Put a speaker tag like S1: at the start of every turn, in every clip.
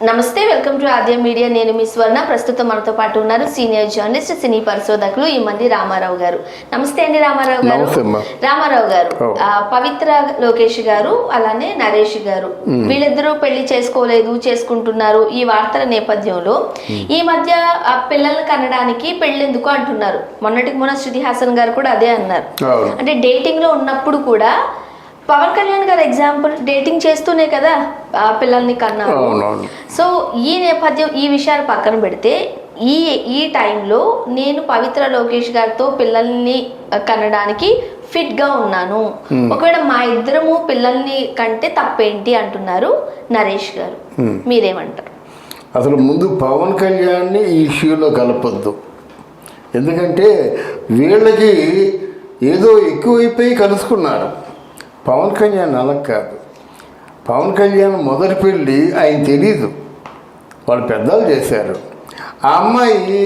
S1: నమస్తే, welcome to Aadya media. నేను మీ స్వర్ణ. ప్రస్తుతం మనతో పాటు ఉన్నారు సీనియర్ జర్నలిస్ట్, సినీ పరిశోధకులు ఈమంది రామారావు గారు. నమస్తే అండి రామారావు గారు. రామారావు గారు, పవిత్ర లోకేష్ గారు అలానే నరేష్ గారు వీళ్ళిద్దరూ పెళ్లి చేసుకోలేదు, చేసుకుంటున్నారు. ఈ వార్తల నేపథ్యంలో ఈ మధ్య పిల్లల్ని కనడానికి పెళ్ళెందుకు అంటున్నారు. మొన్నటికి మొన్న శృతి హాసన్ గారు కూడా అదే అన్నారు. అంటే డేటింగ్ లో ఉన్నప్పుడు కూడా పవన్ కళ్యాణ్ గారు ఎగ్జాంపుల్, డేటింగ్ చేస్తూనే కదా పిల్లల్ని కన్నారు. సో ఈ నేపథ్యం, ఈ విషయాలు పక్కన పెడితే ఈ టైంలో నేను పవిత్ర లోకేష్ గారితో పిల్లల్ని కనడానికి ఫిట్ గా ఉన్నాను, ఒకవేళ మా ఇద్దరము పిల్లల్ని కంటే తప్పేంటి అంటున్నారు నరేష్ గారు. మీరేమంటారు?
S2: అసలు ముందు పవన్ కళ్యాణ్ని ఈ ఇష్యూలో కలపొద్దు. ఎందుకంటే వీళ్ళకి ఏదో ఎక్కువైపోయి కలుసుకున్నారు. పవన్ కళ్యాణ్ అలా కాదు. పవన్ కళ్యాణ్ మొదటి పెళ్ళి ఆయన తెలీదు, వాళ్ళు పెద్దలు చేశారు. ఆ అమ్మాయి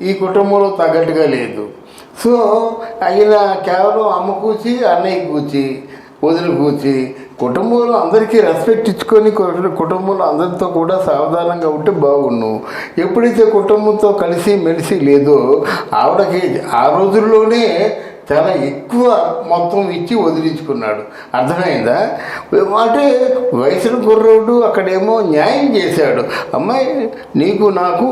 S2: ఈ కుటుంబంలో తగ్గట్టుగా లేదు. సో ఆయన కేవలం అమ్మ కూర్చి, అన్నయ్య కూర్చి, వదిలి కూర్చి, కుటుంబంలో అందరికీ రెస్పెక్ట్ ఇచ్చుకొని కుటుంబంలో అందరితో కూడా సావధానంగా ఉంటే బాగుండు. ఎప్పుడైతే కుటుంబంతో కలిసి మెలిసి లేదో ఆవిడకి ఆ రోజుల్లోనే చాలా ఎక్కువ మొత్తం ఇచ్చి వదిలించుకున్నాడు. అర్థమైందా? అంటే వయసును కుర్రోడు అక్కడేమో న్యాయం చేశాడు. అమ్మాయి, నీకు నాకు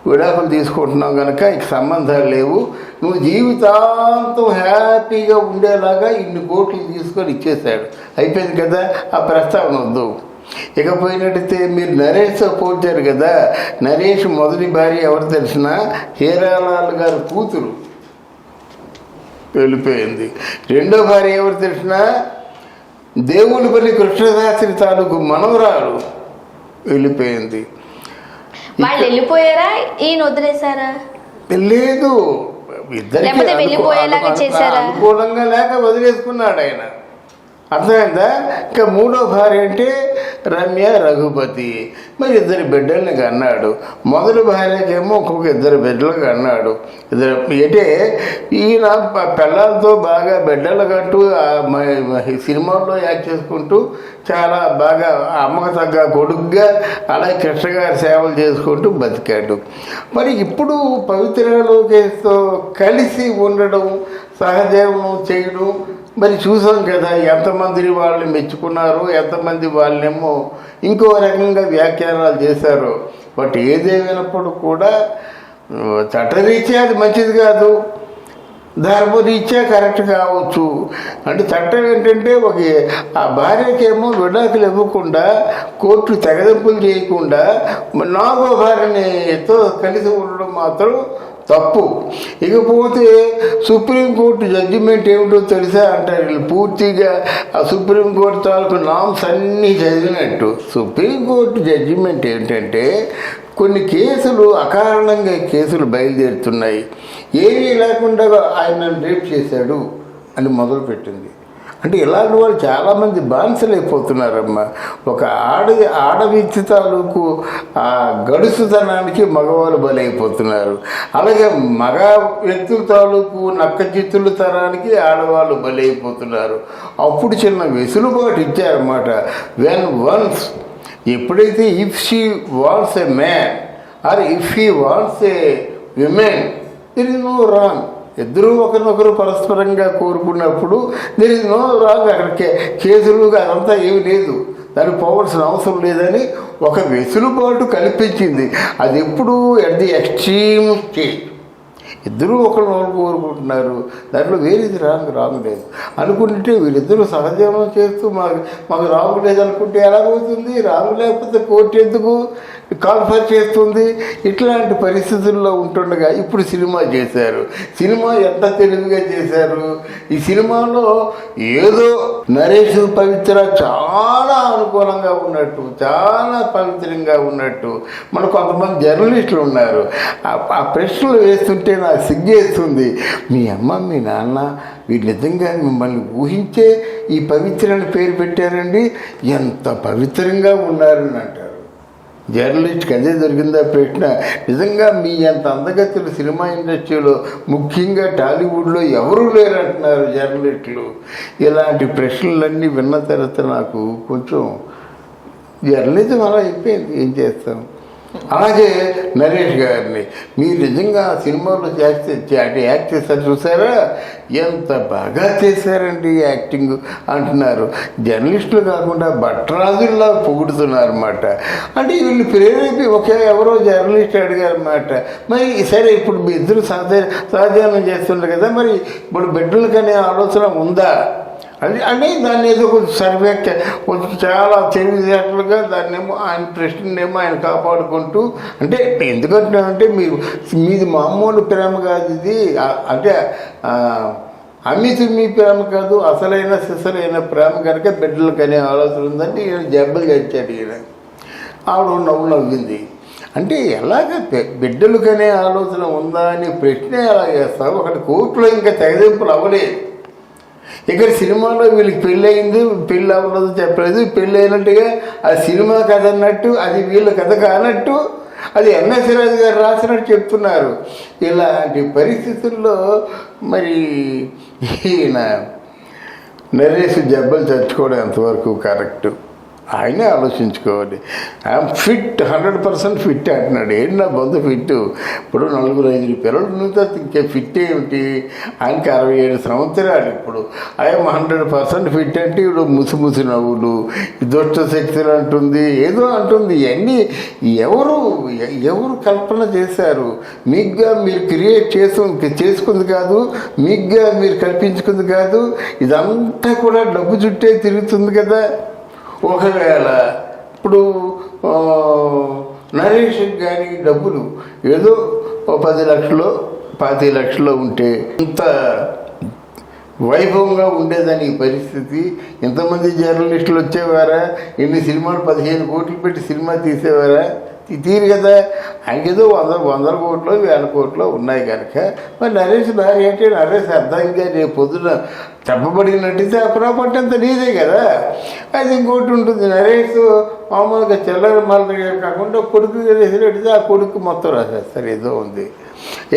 S2: విడాకులు తీసుకుంటున్నావు కనుక ఇక సంబంధాలు లేవు, నువ్వు జీవితాంతం హ్యాపీగా ఉండేలాగా ఇన్ని కోట్లు తీసుకొని ఇచ్చేశాడు. అయిపోయింది కదా, ఆ ప్రస్తావన వద్దు. ఇకపోయినట్టయితే మీరు నరేష్తో పోల్చారు కదా. నరేష్ మొదటి భార్య ఎవరు తెలిసినా హీరాలాల్ గారి కూతురు వెళ్ళిపోయింది. రెండో భార్య ఎవరు తెలిసినా దేవులపల్లి కృష్ణశాస్త్రి తాలూకు మనవరాలు వెళ్ళిపోయింది.
S1: వాళ్ళు వెళ్ళిపోయారా, ఈయన వదిలేశారా?
S2: లేదు, ఇద్దరికి అనుకూలంగా లేక వదిలేసుకున్నాడు ఆయన. అర్థమైందా? ఇంకా మూడో భార్య అంటే రమ్య రఘుపతి. మరి ఇద్దరు బిడ్డల్ని కన్నాడు. మొదటి భార్యకేమో ఒక్కొక్క ఇద్దరు బిడ్డలు కన్నాడు. ఇద్దరు అంటే ఈయన పిల్లలతో బాగా బిడ్డలు కట్టు సినిమాల్లో యాక్ట్ చేసుకుంటూ చాలా బాగా అమ్మకు తగ్గ కొడుకుగా అలాగే కృష్ణగారి సేవలు చేసుకుంటూ బతికాడు. మరి ఇప్పుడు పవిత్ర లోకేష్తో కలిసి ఉండడం, సహజీవనం చేయడం మరి చూసాం కదా. ఎంతమందిని వాళ్ళని మెచ్చుకున్నారు, ఎంతమంది వాళ్ళనేమో ఇంకో రకంగా వ్యాఖ్యానాలు చేశారు. బట్ ఏదేమైనప్పుడు కూడా చట్టరీత్యా అది మంచిది కాదు, ధర్మరీత్యా కరెక్ట్ కావచ్చు. అంటే చట్టం ఏంటంటే ఆ భార్యకేమో విడాకులు ఇవ్వకుండా, కోర్టు తెగదెంపులు చేయకుండా నాలుగో భార్యతో కలిసి ఉండడం మాత్రం తప్పు. ఇకపోతే సుప్రీంకోర్టు జడ్జిమెంట్ ఏమిటో తెలుసా అంటారు వీళ్ళు. పూర్తిగా ఆ సుప్రీంకోర్టు తాలూకు నామ్స్ అన్నీ చదివినట్టు సుప్రీంకోర్టు జడ్జిమెంట్ ఏంటంటే కొన్ని కేసులు అకారణంగా కేసులు బయలుదేరుతున్నాయి. ఏమీ లేకుండా ఆయన రేప్ చేశాడు అని మొదలుపెట్టింది. అంటే ఇలాంటి వాళ్ళు చాలామంది బానిసలైపోతున్నారమ్మా. ఒక ఆడవ్యక్తి తాలూకు ఆ గడుసుతనానికి మగవాళ్ళు బలైపోతున్నారు. అలాగే మగ వ్యక్తుల తాలూకు నక్కజిత్తుల తనానికి ఆడవాళ్ళు బలైపోతున్నారు. అప్పుడు చిన్న వెసులుబాటు ఇచ్చారన్నమాట. వన్స్ ఎప్పుడైతే if she wants a man or if he wants a women, there is no wrong. ఇద్దరూ ఒకరినొకరు పరస్పరంగా కోరుకున్నప్పుడు దెర్ ఇస్ నో రాంగ్. అక్కడ కేసులు అదంతా ఏమి లేదు, దానికి పోవాల్సిన అవసరం లేదని ఒక వెసులుబాటు కల్పించింది. అది ఎప్పుడు ఎట్ ది ఎక్స్ట్రీమ్ స్టేజ్. ఇద్దరూ ఒకరినొకరు కోరుకుంటున్నారు, దాంట్లో వేరేది రాంగ్ లేదు అనుకుంటే వీళ్ళిద్దరూ సహజీవనం చేస్తూ మాకు రాంగ్ లేదు అనుకుంటే ఎలాగవుతుంది? రాంగ్ లేకపోతే కోర్టు ఎందుకు కాల్ఫర్ చేస్తుంది? ఇట్లాంటి పరిస్థితుల్లో ఉంటుండగా ఇప్పుడు సినిమా చేశారు. సినిమా ఎంత తెలివిగా చేశారు. ఈ సినిమాలో ఏదో నరేష్ పవిత్ర చాలా అనుకూలంగా ఉన్నట్టు, చాలా పవిత్రంగా ఉన్నట్టు మన కొంతమంది జర్నలిస్టులు ఉన్నారు. ఆ ప్రశ్నలు వేస్తుంటే నాకు సిగ్గేస్తుంది. మీ అమ్మ మీ నాన్న వీళ్ళు నిజంగా మిమ్మల్ని ఊహించే ఈ పవిత్రని పేరు పెట్టారండి, ఎంత పవిత్రంగా ఉన్నారని అంటారు. జర్నలిస్ట్కి అదే దొరికిందా ప్రశ్న. నిజంగా మీ అంత అందగతులు సినిమా ఇండస్ట్రీలో ముఖ్యంగా టాలీవుడ్లో ఎవరూ లేరంటున్నారు జర్నలిస్టులు. ఇలాంటి ప్రశ్నలన్నీ విన్న తర్వాత నాకు కొంచెం జర్నలిజం అలా అయిపోయింది, ఏం చేస్తాం. అలాగే నరేష్ గారిని మీరు నిజంగా సినిమాలో యాక్ట్ చేస్తారు చూసారా, ఎంత బాగా చేశారండి యాక్టింగ్ అంటున్నారు. జర్నలిస్టులు కాకుండా భట్రాజుల్లా పొగుడుతున్నారు అన్నమాట. అంటే వీళ్ళు ప్రేరేపి ఎవరో జర్నలిస్ట్ అడిగారు అన్నమాట, మరి సరే ఇప్పుడు మీ ఇద్దరు సహజీవనం చేస్తుంటారు కదా, మరి ఇప్పుడు బిడ్డలకనే ఆలోచన ఉందా అని దాన్ని ఏదో కొంచెం సర్వే కొంచెం చాలా తెలివితేటలుగా దాన్నేమో ఆయన ప్రశ్ననేమో ఆయన కాపాడుకుంటూ, అంటే ఎందుకంటే మీది మామూలు ప్రేమ కాదు ఇది, అంటే అమితి మీ ప్రేమ కాదు, అసలైన సిసలైన ప్రేమ కనుక బిడ్డలకు అనే ఆలోచన ఉందంటే ఈయన జబ్బలు గచ్చాడు. ఈయన ఆవిడ నవ్వింది. అంటే ఎలాగ బిడ్డలకనే ఆలోచన ఉందా అని ప్రశ్న ఎలా చేస్తావు? ఒకటి కోర్టులో ఇంకా తెగదింపులు అవ్వలేదు. ఇక్కడ సినిమాలో వీళ్ళకి పెళ్ళి అయింది, పెళ్ళి అవ్వలేదు చెప్పలేదు, పెళ్ళి అయినట్టుగా అది సినిమా కథ అన్నట్టు, అది వీళ్ళ కథ కానట్టు, అది ఎంఎస్ రాజు గారు రాసినట్టు చెప్తున్నారు. ఇలాంటి పరిస్థితుల్లో మరి ఈయన నరేష్ జబ్బలు చచ్చుకోవడం ఎంతవరకు కరెక్టు ఆయనే ఆలోచించుకోవాలి. ఐఎమ్ ఫిట్, 100% ఫిట్ అంటున్నాడు. ఏంటి నా బంధు ఫిట్? ఇప్పుడు 4-5 పిల్లలు ఉంటే ఇంకే ఫిట్ ఏమిటి? ఆయనకి 67 సంవత్సరాలు. ఇప్పుడు ఐఎమ్ 100% ఫిట్ అంటే ఇప్పుడు ముసి నవ్వులు, దుష్ట శక్తులు అంటుంది, ఏదో అంటుంది. ఇవన్నీ ఎవరు కల్పన చేశారు? మీకుగా మీరు క్రియేట్ చేసుకుంది కాదు, మీకుగా మీరు కల్పించుకుంది కాదు. ఇదంతా కూడా డబ్బు చుట్టే తిరుగుతుంది కదా. ఒకవేళ ఇప్పుడు నరేష్ కానీ డబ్బులు ఏదో 10 లక్షలు 15 లక్షలు ఉంటే ఇంత వైభవంగా ఉండేదని పరిస్థితి. ఎంతమంది జర్నలిస్టులు వచ్చేవారా? ఎన్ని సినిమాలు 15 కోట్లు పెట్టి సినిమా తీసేవారా? తీరు కదా. ఆయనకేదో 100 కోట్లు 1000 కోట్లు ఉన్నాయి కనుక మరి నరేష్ భార్య అంటే నరేష్ అర్థంగా రేపు పొద్దున చెప్పబడినట్టయితే ఆ ప్రాపర్టీ అంతా నీదే కదా. అది ఇంకోటి ఉంటుంది. నరేష్ మామూలుగా చిల్లర మల్లగా కాకుండా కొడుకు వేసినట్టయితే ఆ కొడుకు మొత్తం రాసేస్తారు.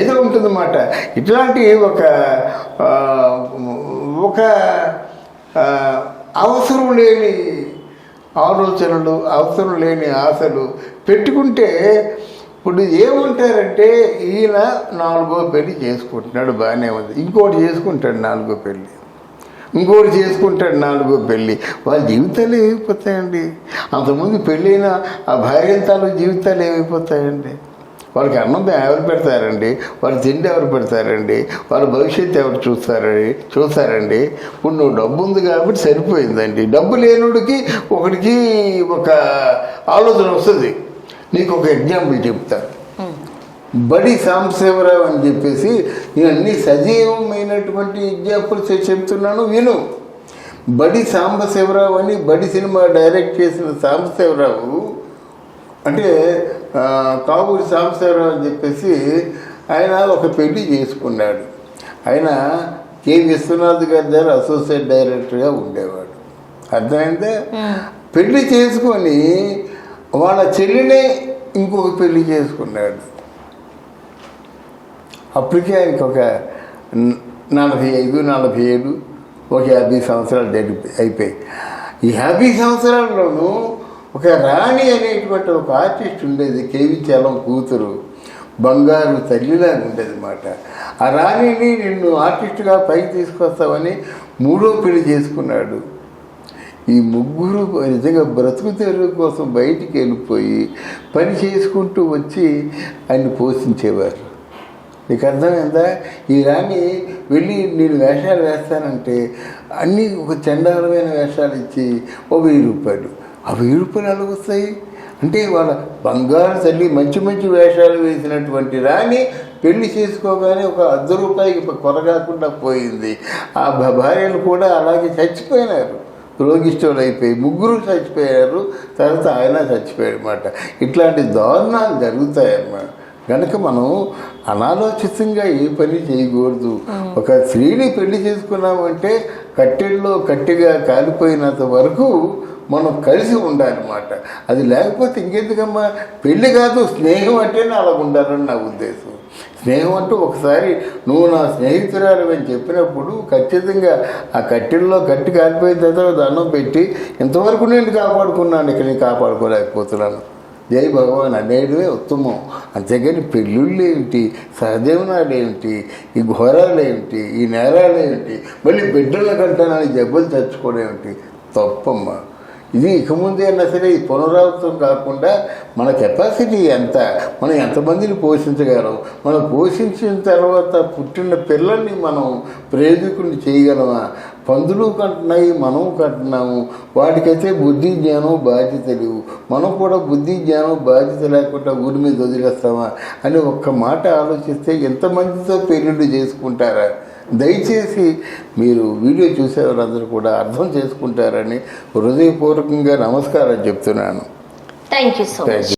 S2: ఏదో ఉంటుందన్నమాట. ఇట్లాంటి ఒక అవసరం లేని ఆలోచనలు, అవసరం లేని ఆశలు పెట్టుకుంటే ఇప్పుడు ఏమంటారంటే ఈయన 4వ పెళ్ళి చేసుకుంటున్నాడు, బాగానే ఉంది. ఇంకోటి చేసుకుంటాడు 4వ పెళ్ళి, ఇంకోటి చేసుకుంటాడు 4వ పెళ్ళి. వాళ్ళ జీవితాలు ఏమైపోతాయండి? అంతకుముందు పెళ్ళైన ఆ భార్యంతాలు జీవితాలు ఏమైపోతాయండి? వాళ్ళకి అన్నం ఎవరు పెడతారండి? వాళ్ళ తిండి ఎవరు పెడతారండి? వాళ్ళ భవిష్యత్తు ఎవరు చూస్తారండి? ఇప్పుడు నువ్వు డబ్బు ఉంది కాబట్టి సరిపోయిందండి. డబ్బు లేనుడికి ఒకడికి ఒక ఆలోచన వస్తుంది. నీకు ఒక ఎగ్జాంపుల్ చెప్తాను. బడి సాంబశివరావు అని చెప్పేసి నేను అన్ని సజీవమైనటువంటి ఎగ్జాంపుల్స్ చెప్తున్నాను, విను. బడి సాంబశివరావు అని బడి సినిమా డైరెక్ట్ చేసిన సాంబశివరావు అంటే కావూరి సాంబశివరావు అని చెప్పేసి ఆయన ఒక పెళ్లి చేసుకున్నాడు. ఆయన కె విశ్వనాథ్ గారి దగ్గర అసోసియేట్ డైరెక్టర్గా ఉండేవాడు. అర్థమైందే. పెళ్లి చేసుకొని వాళ్ళ చెల్లినే ఇంకొక పెళ్లి చేసుకున్నాడు. అప్పటికే ఆయనకి ఒక 45-47 ఒక 50 సంవత్సరాలు అయిపోయాయి. ఈ 50 సంవత్సరాల్లోనూ ఒక రాణి అనేటువంటి ఒక ఆర్టిస్ట్ ఉండేది, కేవి చలం కూతురు, బంగారు తల్లిలా ఉండేది అన్నమాట. ఆ రాణిని నిన్ను ఆర్టిస్ట్గా పైకి తీసుకొస్తామని 3వ పెళ్లి చేసుకున్నాడు. ఈ ముగ్గురు నిజంగా బ్రతుకు తెరువు కోసం బయటికి వెళ్ళిపోయి పని చేసుకుంటూ వచ్చి ఆయన్ని పోషించేవారు. నీకు అర్థమైందా? ఈ రాణి వెళ్ళి నేను వేషాలు వేస్తానంటే అన్నీ ఒక చండాలమైన వేషాలు ఇచ్చి ఓ 1000 రూపాయలు. ఆ 1000 రూపాయలు ఎలా వస్తాయి అంటే వాళ్ళ బంగారు తల్లి మంచి మంచి వేషాలు వేసినటువంటి రాణి పెళ్లి చేసుకోగానే ఒక 10 రూపాయలకి కొరగాకుండా పోయింది. ఆ భార్యలు కూడా అలాగే చచ్చిపోయినారు, రోగిష్ఠులు అయిపోయి. ముగ్గురు చచ్చిపోయారు, తర్వాత ఆయన చచ్చిపోయాడు అన్నమాట. ఇట్లాంటి దారుణాలు జరుగుతాయన్నమాట. కనుక మనం అనాలోచితంగా ఏ పని చేయకూడదు. ఒక స్త్రీని పెళ్లి చేసుకున్నామంటే కట్టెల్లో కట్టెగా కాలిపోయినంత వరకు మనం కలిసి ఉండాలన్నమాట. అది లేకపోతే ఇంకెందుకమ్మా? పెళ్ళి కాదు, స్నేహం అంటేనే అలా ఉండాలని నా ఉద్దేశం. స్నేహం అంటూ ఒకసారి నువ్వు నా స్నేహితురాలు అని చెప్పినప్పుడు ఖచ్చితంగా ఆ కట్టెల్లో గట్టి కాలిపోయిన తర్వాత దండం పెట్టి ఇంతవరకు నేను కాపాడుకున్నాను, ఇక నేను కాపాడుకోలేకపోతున్నాను. జై భగవాన్ అనేటివే ఉత్తమం. అంతేగాని పెళ్ళిళ్ళు ఏమిటి, సహజీవనాలు ఏమిటి, ఈ ఘోరాలు ఏమిటి, ఈ నేరాలు ఏమిటి, మళ్ళీ బిడ్డల కంటానని జబ్బులు తెచ్చుకోవడం ఏమిటి, తప్పమ్మా. ఇది ఇక ముందే అన్నా సరే ఈ పునరావృతం కాకుండా మన కెపాసిటీ ఎంత, మనం ఎంతమందిని పోషించగలం, మనం పోషించిన తర్వాత పుట్టిన పిల్లల్ని మనం ప్రేమికుని చేయగలమా? పందులు కంటున్నాయి, మనం కంటున్నాము, వాటికైతే బుద్ధి జ్ఞానం బాధ్యత లేవు, మనం కూడా బుద్ధి జ్ఞానం బాధ్యత లేకుండా ఊరి మీద వదిలేస్తామా అని ఒక్క మాట ఆలోచిస్తే ఎంతమందితో పెళ్ళిళ్ళు చేసుకుంటారా? దయచేసి మీరు వీడియో చూసేవారందరూ కూడా అర్థం చేసుకుంటారని హృదయపూర్వకంగా నమస్కారం చెప్తున్నాను.
S1: Thank you so much.